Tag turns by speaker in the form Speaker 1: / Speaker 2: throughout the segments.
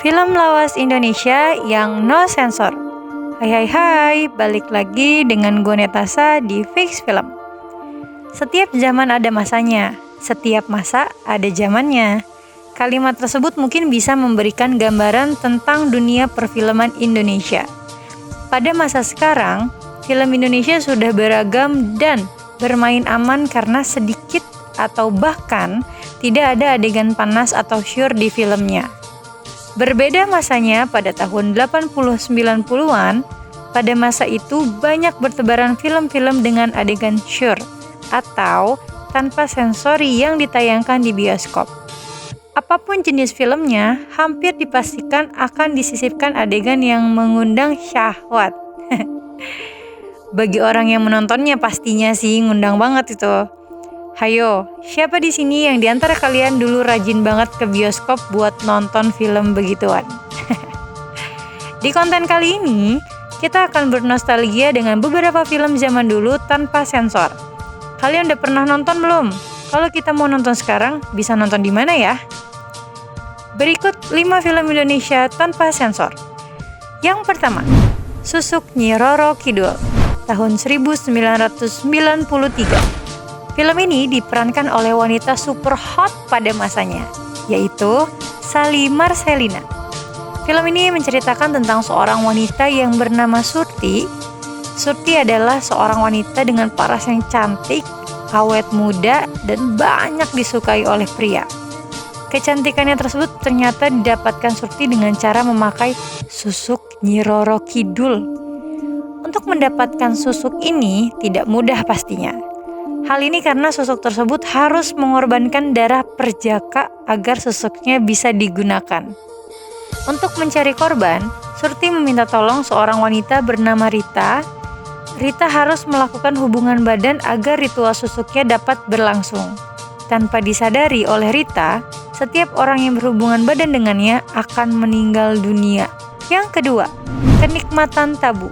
Speaker 1: Film lawas Indonesia yang no sensor. Hai, balik lagi dengan gue Netasa di Fix Film. Setiap zaman ada masanya, setiap masa ada zamannya. Kalimat tersebut mungkin bisa memberikan gambaran tentang dunia perfilman Indonesia. Pada masa sekarang, film Indonesia sudah beragam dan bermain aman karena sedikit atau bahkan tidak ada adegan panas atau syur di filmnya. Berbeda masanya pada tahun 80-90-an, pada masa itu banyak bertebaran film-film dengan adegan syur atau tanpa sensori yang ditayangkan di bioskop. Apapun jenis filmnya, hampir dipastikan akan disisipkan adegan yang mengundang syahwat. Bagi orang yang menontonnya pastinya sih ngundang banget itu. Hayo, siapa di sini yang diantara kalian dulu rajin banget ke bioskop buat nonton film begituan? Di konten kali ini, kita akan bernostalgia dengan beberapa film zaman dulu tanpa sensor. Kalian udah pernah nonton belum? Kalau kita mau nonton sekarang, bisa nonton di mana ya? Berikut 5 film Indonesia tanpa sensor. Yang pertama, Susuk Nyi Roro Kidul, tahun 1993. Film ini diperankan oleh wanita super hot pada masanya, yaitu Sally Marcelina. Film ini menceritakan tentang seorang wanita yang bernama Surti. Surti adalah seorang wanita dengan paras yang cantik, awet muda, dan banyak disukai oleh pria. Kecantikannya tersebut ternyata didapatkan Surti dengan cara memakai susuk Nyi Roro Kidul. Untuk mendapatkan susuk ini tidak mudah pastinya. Hal ini karena susuk tersebut harus mengorbankan darah perjaka agar susuknya bisa digunakan. Untuk mencari korban, Surti meminta tolong seorang wanita bernama Rita. Rita harus melakukan hubungan badan agar ritual susuknya dapat berlangsung. Tanpa disadari oleh Rita, setiap orang yang berhubungan badan dengannya akan meninggal dunia. Yang kedua, Kenikmatan Tabu,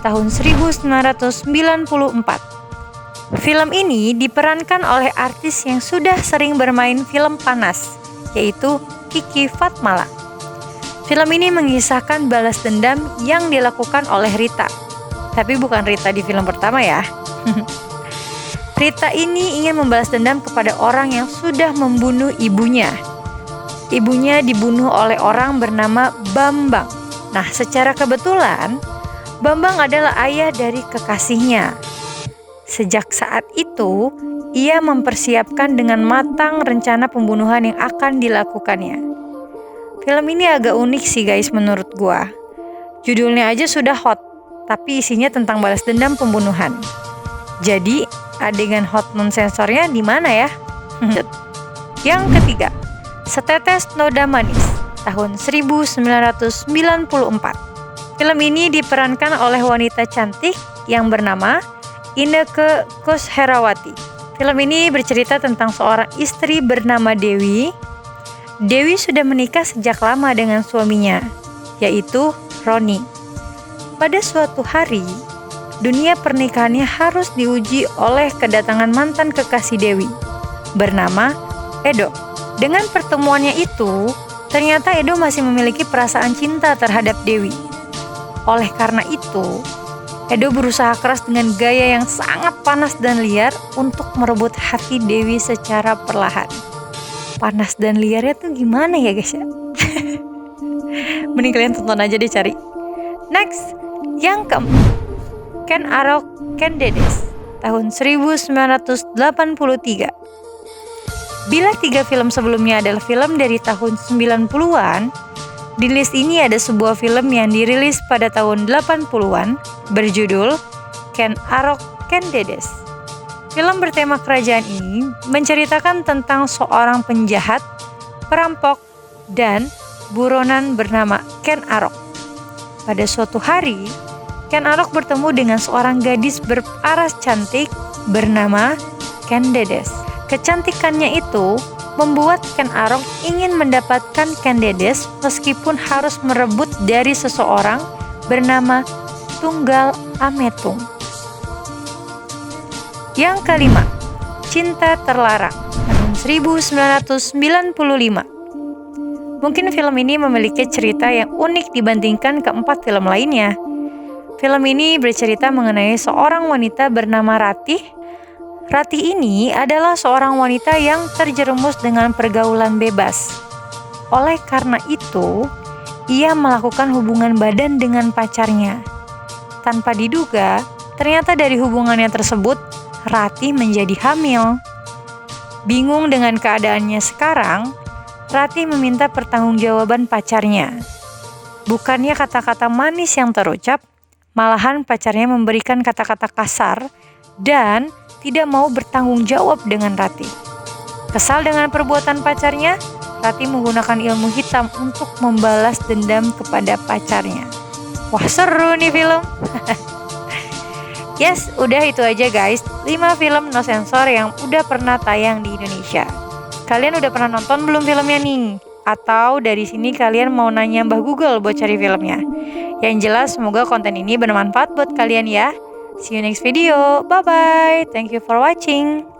Speaker 1: tahun 1994. Film ini diperankan oleh artis yang sudah sering bermain film panas, yaitu Kiki Fatmala. Film ini mengisahkan balas dendam yang dilakukan oleh Rita. Tapi bukan Rita di film pertama ya. Rita ini ingin membalas dendam kepada orang yang sudah membunuh ibunya. Ibunya dibunuh oleh orang bernama Bambang. Nah, secara kebetulan, Bambang adalah ayah dari kekasihnya. Sejak saat itu, ia mempersiapkan dengan matang rencana pembunuhan yang akan dilakukannya. Film ini agak unik sih guys menurut gua. Judulnya aja sudah hot, tapi isinya tentang balas dendam pembunuhan. Jadi, adegan hot non sensornya di mana ya? Yang ketiga, Setetes Noda Manis, tahun 1994. Film ini diperankan oleh wanita cantik yang bernama Inneke Koesherawati. Film ini bercerita tentang seorang istri bernama Dewi. Dewi sudah menikah sejak lama dengan suaminya, yaitu Roni. Pada suatu hari, dunia pernikahannya harus diuji oleh kedatangan mantan kekasih Dewi, bernama Edo. Dengan pertemuannya itu, ternyata Edo masih memiliki perasaan cinta terhadap Dewi. Oleh karena itu, Edo berusaha keras dengan gaya yang sangat panas dan liar untuk merebut hati Dewi secara perlahan. Panas dan liarnya tuh gimana ya guys ya? Mending kalian tonton aja deh cari. Next, yang keempat, Ken Arok Ken Dedes, tahun 1983. Bila 3 film sebelumnya adalah film dari tahun 90-an, di list ini ada sebuah film yang dirilis pada tahun 80-an berjudul Ken Arok Ken Dedes. Film bertema kerajaan ini menceritakan tentang seorang penjahat, perampok, dan buronan bernama Ken Arok. Pada suatu hari, Ken Arok bertemu dengan seorang gadis berparas cantik bernama Ken Dedes. Kecantikannya itu membuat Ken Arok ingin mendapatkan Ken Dedes meskipun harus merebut dari seseorang bernama Tunggal Ametung. Yang kelima, Cinta Terlarang, tahun 1995. Mungkin film ini memiliki cerita yang unik dibandingkan keempat film lainnya. Film ini bercerita mengenai seorang wanita bernama Ratih. Ratih ini adalah seorang wanita yang terjerumus dengan pergaulan bebas. Oleh karena itu, ia melakukan hubungan badan dengan pacarnya. Tanpa diduga, ternyata dari hubungannya tersebut, Ratih menjadi hamil. Bingung dengan keadaannya sekarang, Ratih meminta pertanggungjawaban pacarnya. Bukannya kata-kata manis yang terucap, malahan pacarnya memberikan kata-kata kasar dan tidak mau bertanggung jawab dengan Ratih. Kesal dengan perbuatan pacarnya, Ratih menggunakan ilmu hitam untuk membalas dendam kepada pacarnya. Wah, seru nih film. Yes, udah itu aja guys, 5 film no sensor yang udah pernah tayang di Indonesia. Kalian udah pernah nonton belum filmnya nih? Atau dari sini kalian mau nanya Mbah Google buat cari filmnya? Yang jelas semoga konten ini bermanfaat buat kalian ya. See you next video. Bye-bye. Thank you for watching.